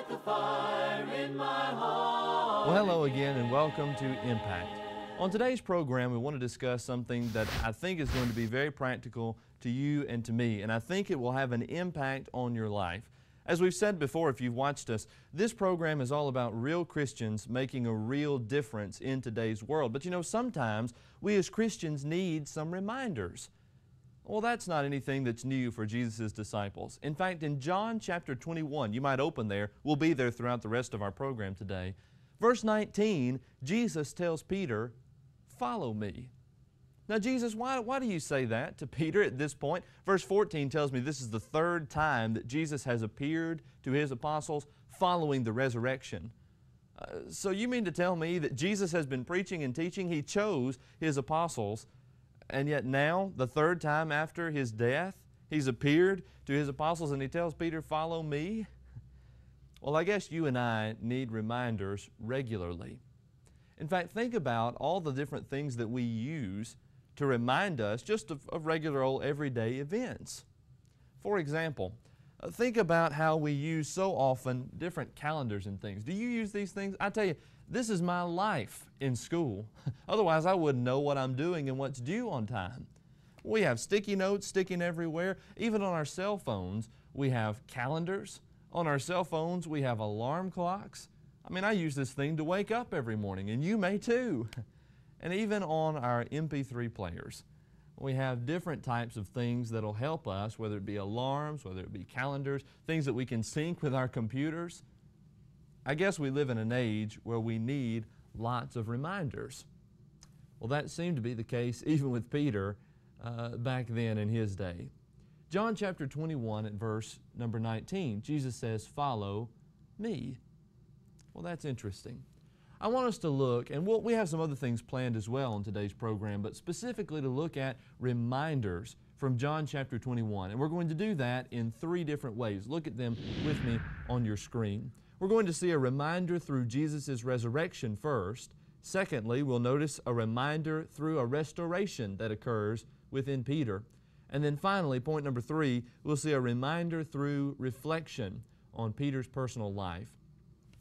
the fire in my heart. Well, hello again and welcome to Impact. On today's program, we want to discuss something that I think is going to be very practical to you and to me, and I think it will have an impact on your life. As we've said before, if you've watched us, this program is all about real Christians making a real difference in today's world. But you know, sometimes we as Christians need some reminders. Well, that's not anything that's new for Jesus' disciples. In fact, in John chapter 21, you might open there, we'll be there throughout the rest of our program today. Verse 19, Jesus tells Peter, "Follow me." Now, Jesus, why do you say that to Peter at this point? Verse 14 tells me this is the third time that Jesus has appeared to His apostles following the resurrection. So you mean to tell me that Jesus has been preaching and teaching, He chose His apostles, and yet now, the third time after His death, He's appeared to His apostles and He tells Peter, "Follow me"? Well, I guess you and I need reminders regularly. In fact, think about all the different things that we use to remind us just of regular old everyday events. For example, think about how we use so often different calendars and things. Do you use these things? I tell you, this is my life in school. Otherwise, I wouldn't know what I'm doing and what's due on time. We have sticky notes sticking everywhere. Even on our cell phones, we have calendars. On our cell phones, we have alarm clocks. I mean, I use this thing to wake up every morning, and you may too. And even on our MP3 players, we have different types of things that will help us, whether it be alarms, whether it be calendars, things that we can sync with our computers. I guess we live in an age where we need lots of reminders. Well, that seemed to be the case even with Peter back then in his day. John chapter 21 at verse number 19, Jesus says, "Follow me." Well, that's interesting. I want us to look, and we have some other things planned as well in today's program, but specifically to look at reminders from John chapter 21. And we're going to do that in three different ways. Look at them with me on your screen. We're going to see a reminder through Jesus' resurrection first. Secondly, we'll notice a reminder through a restoration that occurs within Peter. And then finally, point number 3, we'll see a reminder through reflection on Peter's personal life.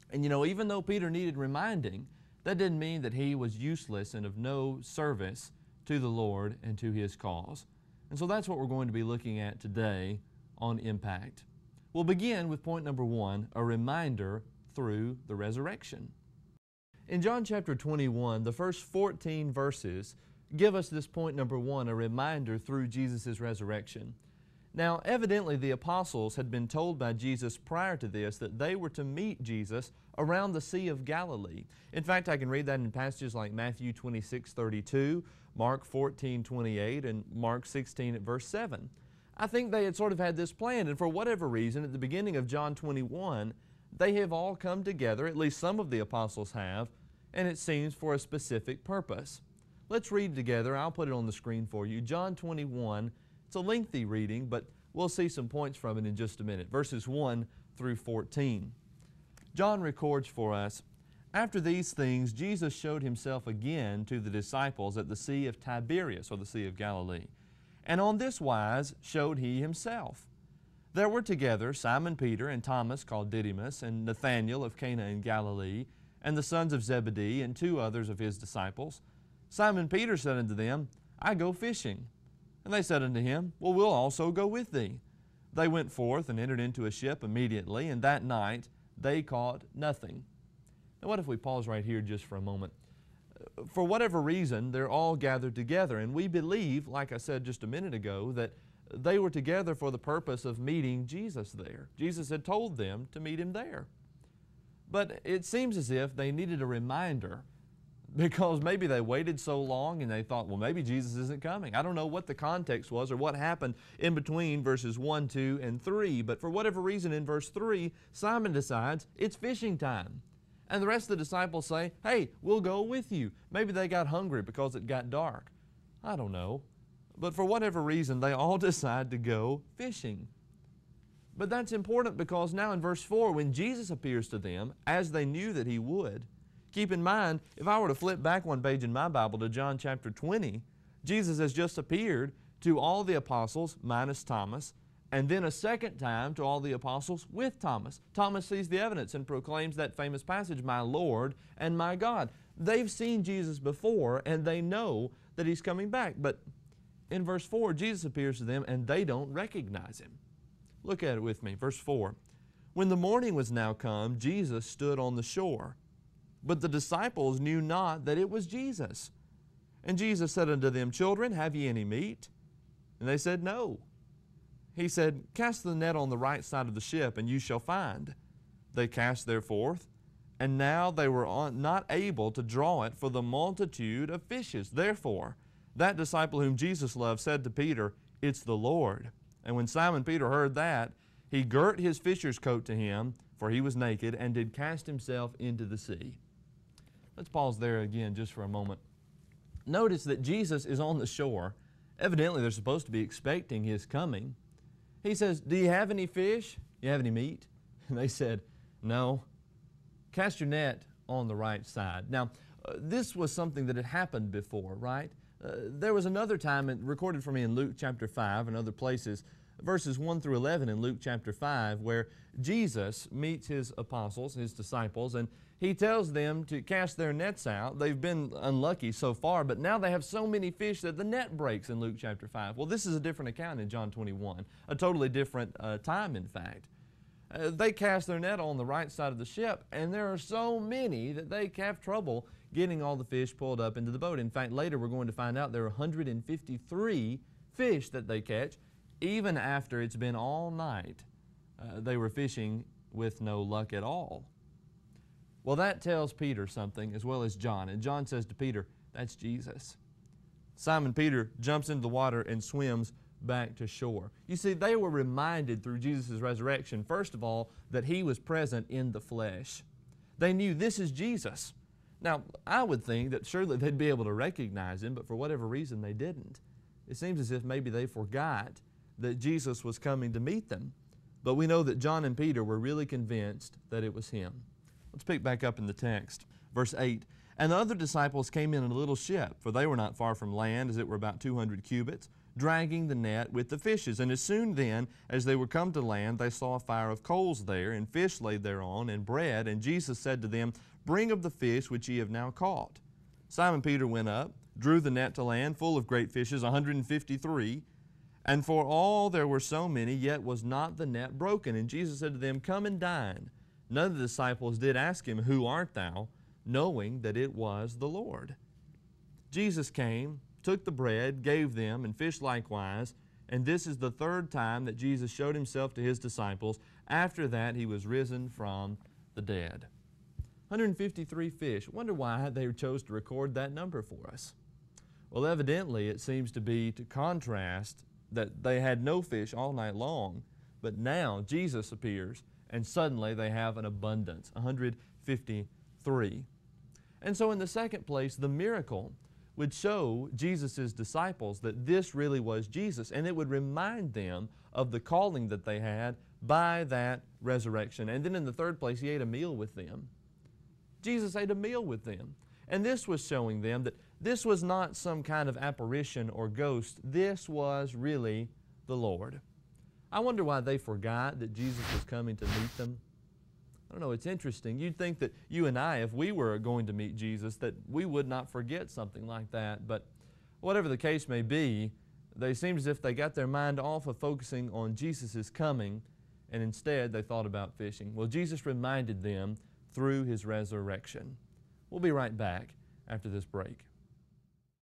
And you know, even though Peter needed reminding, that didn't mean that he was useless and of no service to the Lord and to His cause. And so that's what we're going to be looking at today on Impact. We'll begin with point number 1, a reminder through the resurrection. In John chapter 21, the first 14 verses give us this point number 1, a reminder through Jesus' resurrection. Now, evidently the apostles had been told by Jesus prior to this that they were to meet Jesus around the Sea of Galilee. In fact, I can read that in passages like Matthew 26:32, Mark 14:28, and Mark 16 at verse 7. I think they had sort of had this planned, and for whatever reason, at the beginning of John 21, they have all come together, at least some of the apostles have, and it seems for a specific purpose. Let's read together. I'll put it on the screen for you. John 21. It's a lengthy reading, but we'll see some points from it in just a minute. Verses 1 through 14. John records for us, "After these things, Jesus showed Himself again to the disciples at the Sea of Tiberias, or the Sea of Galilee. And on this wise showed He Himself. There were together Simon Peter and Thomas called Didymus, and Nathanael of Cana in Galilee, and the sons of Zebedee, and 2 others of His disciples. Simon Peter said unto them, I go fishing. And they said unto him, Well, we'll also go with thee. They went forth and entered into a ship immediately, and that night they caught nothing." Now what if we pause right here just for a moment? For whatever reason, they're all gathered together, and we believe, like I said just a minute ago, that they were together for the purpose of meeting Jesus there. Jesus had told them to meet Him there. But it seems as if they needed a reminder, because maybe they waited so long and they thought, well, maybe Jesus isn't coming. I don't know what the context was or what happened in between verses 1, 2, and 3, but for whatever reason in verse 3, Simon decides it's fishing time. And the rest of the disciples say, hey, we'll go with you. Maybe they got hungry because it got dark. I don't know. But for whatever reason, they all decide to go fishing. But that's important because now in verse 4, when Jesus appears to them, as they knew that He would, keep in mind, if I were to flip back one page in my Bible to John chapter 20, Jesus has just appeared to all the apostles, minus Thomas, and then a second time to all the apostles with Thomas. Thomas sees the evidence and proclaims that famous passage, "My Lord and my God." They've seen Jesus before, and they know that He's coming back. But in verse 4, Jesus appears to them, and they don't recognize Him. Look at it with me. Verse 4. When the morning was now come, Jesus stood on the shore. But the disciples knew not that it was Jesus. And Jesus said unto them, "Children, have ye any meat?" And they said, "No." He said, "Cast the net on the right side of the ship, and you shall find." They cast therefore, and now they were not able to draw it for the multitude of fishes. Therefore, that disciple whom Jesus loved said to Peter, "It's the Lord." And when Simon Peter heard that, he girt his fisher's coat to him, for he was naked, and did cast himself into the sea. Let's pause there again just for a moment. Notice that Jesus is on the shore. Evidently, they're supposed to be expecting His coming. He says, "Do you have any fish? You have any meat?" And they said, "No." Cast your net on the right side. Now, this was something that had happened before, right? There was another time, recorded for me in Luke chapter 5 and other places, verses 1 through 11 in Luke chapter 5, where Jesus meets His apostles, His disciples, and He tells them to cast their nets out. They've been unlucky so far, but now they have so many fish that the net breaks in Luke chapter 5. Well, this is a different account in John 21, a totally different time, in fact. They cast their net on the right side of the ship, and there are so many that they have trouble getting all the fish pulled up into the boat. In fact, later we're going to find out there are 153 fish that they catch, even after it's been all night. They were fishing with no luck at all. Well, that tells Peter something, as well as John. And John says to Peter, "That's Jesus." Simon Peter jumps into the water and swims back to shore. You see, they were reminded through Jesus' resurrection, first of all, that He was present in the flesh. They knew this is Jesus. Now, I would think that surely they'd be able to recognize Him, but for whatever reason they didn't. It seems as if maybe they forgot that Jesus was coming to meet them. But we know that John and Peter were really convinced that it was Him. Let's pick back up in the text. Verse 8, "And the other disciples came in a little ship, for they were not far from land, as it were about 200 cubits, dragging the net with the fishes. And as soon then as they were come to land, they saw a fire of coals there, and fish laid thereon, and bread. And Jesus said to them, Bring of the fish which ye have now caught. Simon Peter went up, drew the net to land, full of great fishes, 153. And for all there were so many, yet was not the net broken. And Jesus said to them, Come and dine. None of the disciples did ask Him, Who art thou? Knowing that it was the Lord. Jesus came, took the bread, gave them, and fish likewise. And this is the third time that Jesus showed Himself to His disciples. After that, He was risen from the dead. 153 fish. Wonder why they chose to record that number for us. Well, evidently, it seems to be to contrast that they had no fish all night long, but now Jesus appears, and suddenly they have an abundance, 153. And so in the second place, the miracle would show Jesus' disciples that this really was Jesus, and it would remind them of the calling that they had by that resurrection. And then in the third place, He ate a meal with them. Jesus ate a meal with them. And this was showing them that this was not some kind of apparition or ghost. This was really the Lord. I wonder why they forgot that Jesus was coming to meet them. I don't know, it's interesting. You'd think that you and I, if we were going to meet Jesus, that we would not forget something like that. But whatever the case may be, they seemed as if they got their mind off of focusing on Jesus' coming, and instead they thought about fishing. Well, Jesus reminded them through His resurrection. We'll be right back after this break.